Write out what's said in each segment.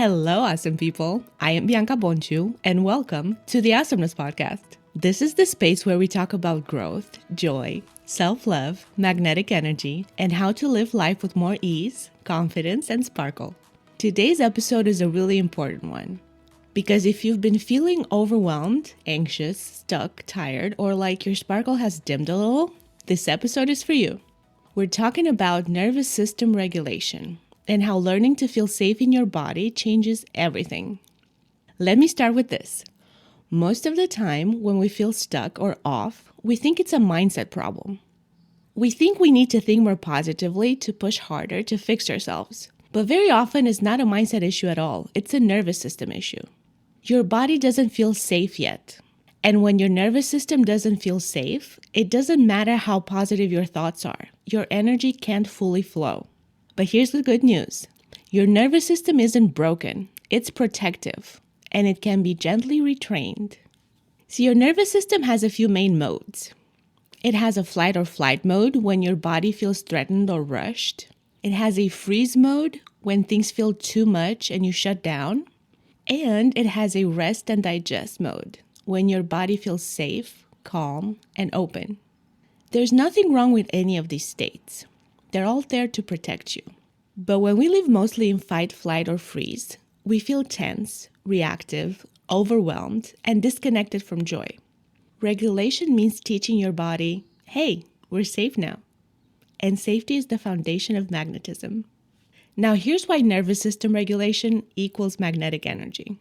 Hello, awesome people. I am Bianca Bonciu, and welcome to the Awesomeness podcast. This is the space where we talk about growth, joy, self-love, magnetic energy, and how to live life with more ease, confidence, and sparkle. Today's episode is a really important one because if you've been feeling overwhelmed, anxious, stuck, tired, or like your sparkle has dimmed a little, this episode is for you. We're talking about nervous system regulation and how learning to feel safe in your body changes everything. Let me start with this. Most of the time, when we feel stuck or off, we think it's a mindset problem. We think we need to think more positively to push harder to fix ourselves. But very often, it's not a mindset issue at all. It's a nervous system issue. Your body doesn't feel safe yet. And when your nervous system doesn't feel safe, it doesn't matter how positive your thoughts are. Your energy can't fully flow. But here's the good news. Your nervous system isn't broken. It's protective, and it can be gently retrained. So your nervous system has a few main modes. It has a flight or flight mode when your body feels threatened or rushed. It has a freeze mode when things feel too much and you shut down. And it has a rest and digest mode when your body feels safe, calm, and open. There's nothing wrong with any of these states. They're all there to protect you. But when we live mostly in fight, flight, or freeze, we feel tense, reactive, overwhelmed, and disconnected from joy. Regulation means teaching your body, hey, we're safe now. And safety is the foundation of magnetism. Now here's why nervous system regulation equals magnetic energy.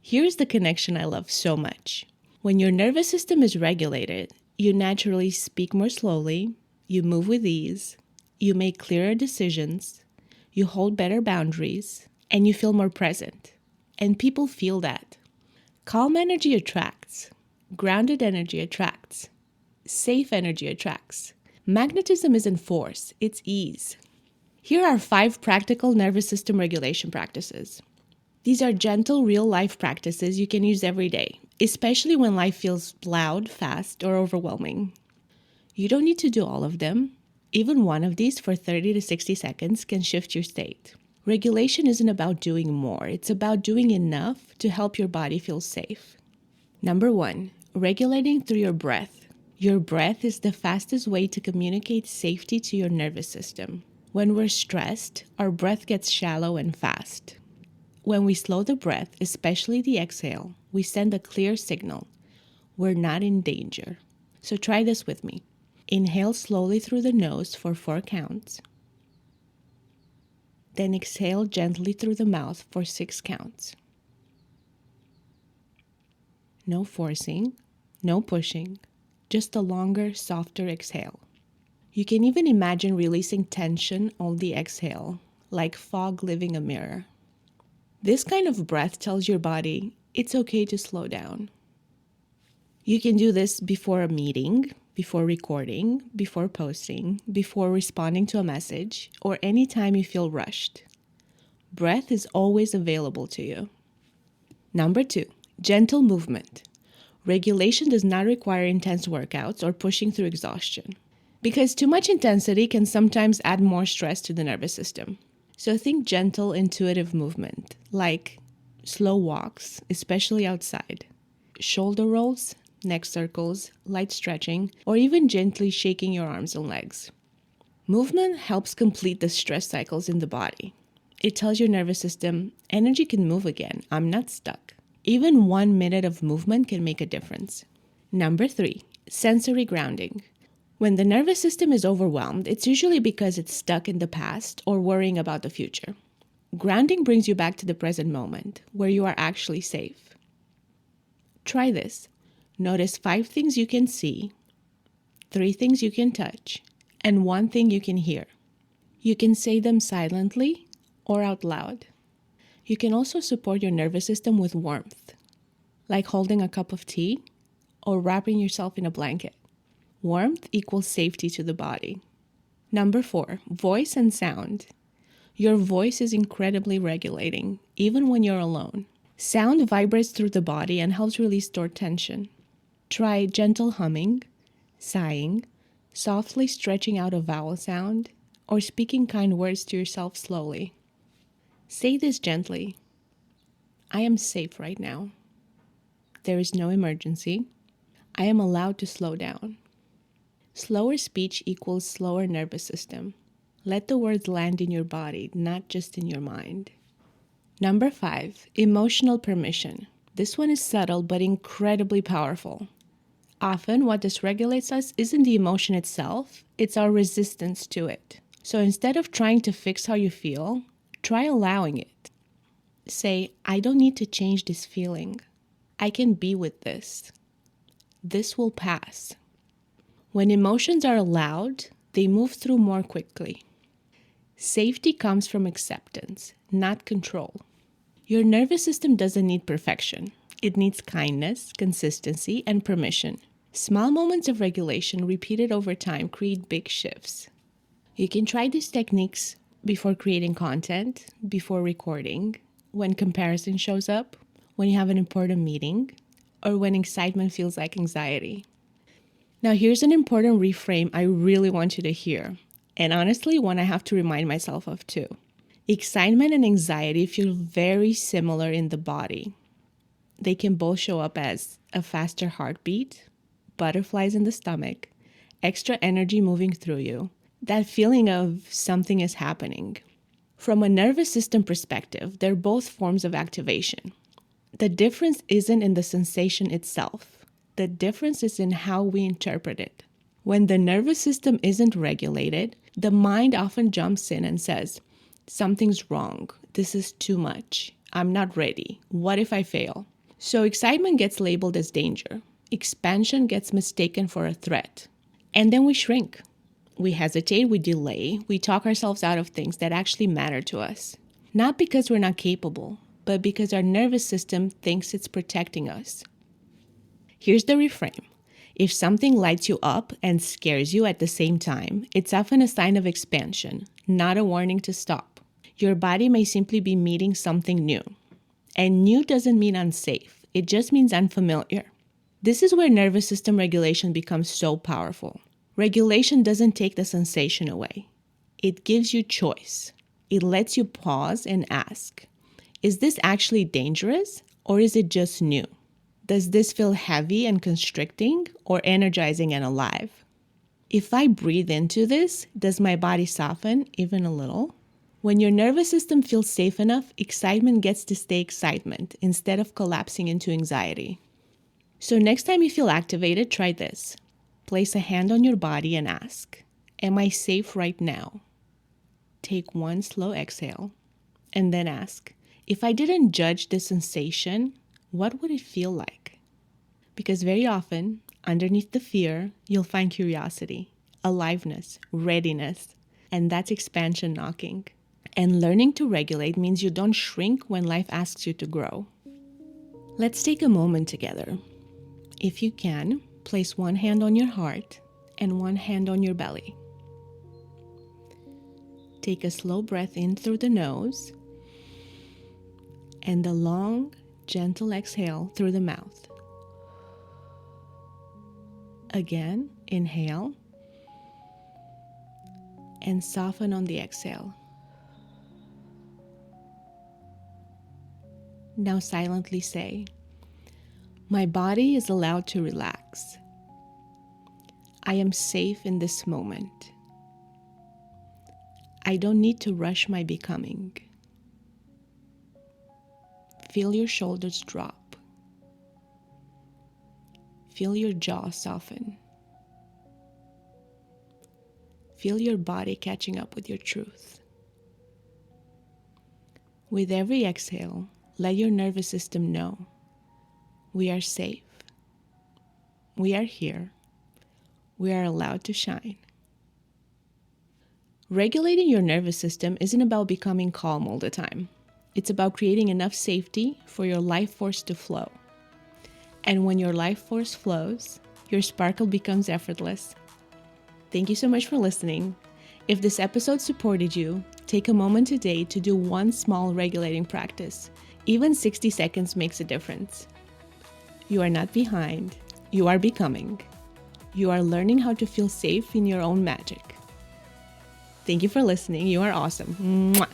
Here's the connection I love so much. When your nervous system is regulated, you naturally speak more slowly, you move with ease, you make clearer decisions, you hold better boundaries, and you feel more present. And people feel that. Calm energy attracts. Grounded energy attracts. Safe energy attracts. Magnetism isn't force, it's ease. Here are 5 practical nervous system regulation practices. These are gentle, real-life practices you can use every day, especially when life feels loud, fast, or overwhelming. You don't need to do all of them. Even one of these for 30 to 60 seconds can shift your state. Regulation isn't about doing more. It's about doing enough to help your body feel safe. Number 1, regulating through your breath. Your breath is the fastest way to communicate safety to your nervous system. When we're stressed, our breath gets shallow and fast. When we slow the breath, especially the exhale, we send a clear signal. We're not in danger. So try this with me. Inhale slowly through the nose for 4 counts. Then exhale gently through the mouth for 6 counts. No forcing, no pushing, just a longer, softer exhale. You can even imagine releasing tension on the exhale, like fog leaving a mirror. This kind of breath tells your body it's okay to slow down. You can do this before a meeting, before recording, before posting, before responding to a message, or anytime you feel rushed. Breath is always available to you. Number 2, gentle movement. Regulation does not require intense workouts or pushing through exhaustion, because too much intensity can sometimes add more stress to the nervous system. So think gentle, intuitive movement, like slow walks, especially outside, shoulder rolls, neck circles, light stretching, or even gently shaking your arms and legs. Movement helps complete the stress cycles in the body. It tells your nervous system, energy can move again, I'm not stuck. Even 1 minute of movement can make a difference. Number 3, sensory grounding. When the nervous system is overwhelmed, it's usually because it's stuck in the past or worrying about the future. Grounding brings you back to the present moment, where you are actually safe. Try this. Notice 5 things you can see, 3 things you can touch, and 1 thing you can hear. You can say them silently or out loud. You can also support your nervous system with warmth, like holding a cup of tea or wrapping yourself in a blanket. Warmth equals safety to the body. Number 4, voice and sound. Your voice is incredibly regulating, even when you're alone. Sound vibrates through the body and helps release stored tension. Try gentle humming, sighing, softly stretching out a vowel sound, or speaking kind words to yourself slowly. Say this gently. I am safe right now. There is no emergency. I am allowed to slow down. Slower speech equals slower nervous system. Let the words land in your body, not just in your mind. Number 5, emotional permission. This one is subtle but incredibly powerful. Often, what dysregulates us isn't the emotion itself, it's our resistance to it. So instead of trying to fix how you feel, try allowing it. Say, I don't need to change this feeling. I can be with this. This will pass. When emotions are allowed, they move through more quickly. Safety comes from acceptance, not control. Your nervous system doesn't need perfection. It needs kindness, consistency, and permission. Small moments of regulation repeated over time create big shifts. You can try these techniques before creating content, before recording, when comparison shows up, when you have an important meeting, or when excitement feels like anxiety. Now, here's an important reframe I really want you to hear, and honestly, one I have to remind myself of too. Excitement and anxiety feel very similar in the body. They can both show up as a faster heartbeat, butterflies in the stomach, extra energy moving through you, that feeling of something is happening. From a nervous system perspective, they're both forms of activation. The difference isn't in the sensation itself. The difference is in how we interpret it. When the nervous system isn't regulated, the mind often jumps in and says, something's wrong. This is too much. I'm not ready. What if I fail? So excitement gets labeled as danger. Expansion gets mistaken for a threat. And then we shrink. We hesitate, we delay, we talk ourselves out of things that actually matter to us. Not because we're not capable, but because our nervous system thinks it's protecting us. Here's the reframe. If something lights you up and scares you at the same time, it's often a sign of expansion, not a warning to stop. Your body may simply be meeting something new. And new doesn't mean unsafe. It just means unfamiliar. This is where nervous system regulation becomes so powerful. Regulation doesn't take the sensation away. It gives you choice. It lets you pause and ask, is this actually dangerous or is it just new? Does this feel heavy and constricting or energizing and alive? If I breathe into this, does my body soften even a little? When your nervous system feels safe enough, excitement gets to stay excitement instead of collapsing into anxiety. So next time you feel activated, try this. Place a hand on your body and ask, am I safe right now? Take one slow exhale and then ask, if I didn't judge this sensation, what would it feel like? Because very often, underneath the fear, you'll find curiosity, aliveness, readiness, and that's expansion knocking. And learning to regulate means you don't shrink when life asks you to grow. Let's take a moment together. If you can, place one hand on your heart and one hand on your belly. Take a slow breath in through the nose and a long, gentle exhale through the mouth. Again, inhale and soften on the exhale. Now silently say, my body is allowed to relax. I am safe in this moment. I don't need to rush my becoming. Feel your shoulders drop. Feel your jaw soften. Feel your body catching up with your truth. With every exhale, let your nervous system know we are safe. We are here. We are allowed to shine. Regulating your nervous system isn't about becoming calm all the time. It's about creating enough safety for your life force to flow. And when your life force flows, your sparkle becomes effortless. Thank you so much for listening. If this episode supported you, take a moment today to do one small regulating practice. Even 60 seconds makes a difference. You are not behind. You are becoming. You are learning how to feel safe in your own magic. Thank you for listening. You are awesome. Mwah.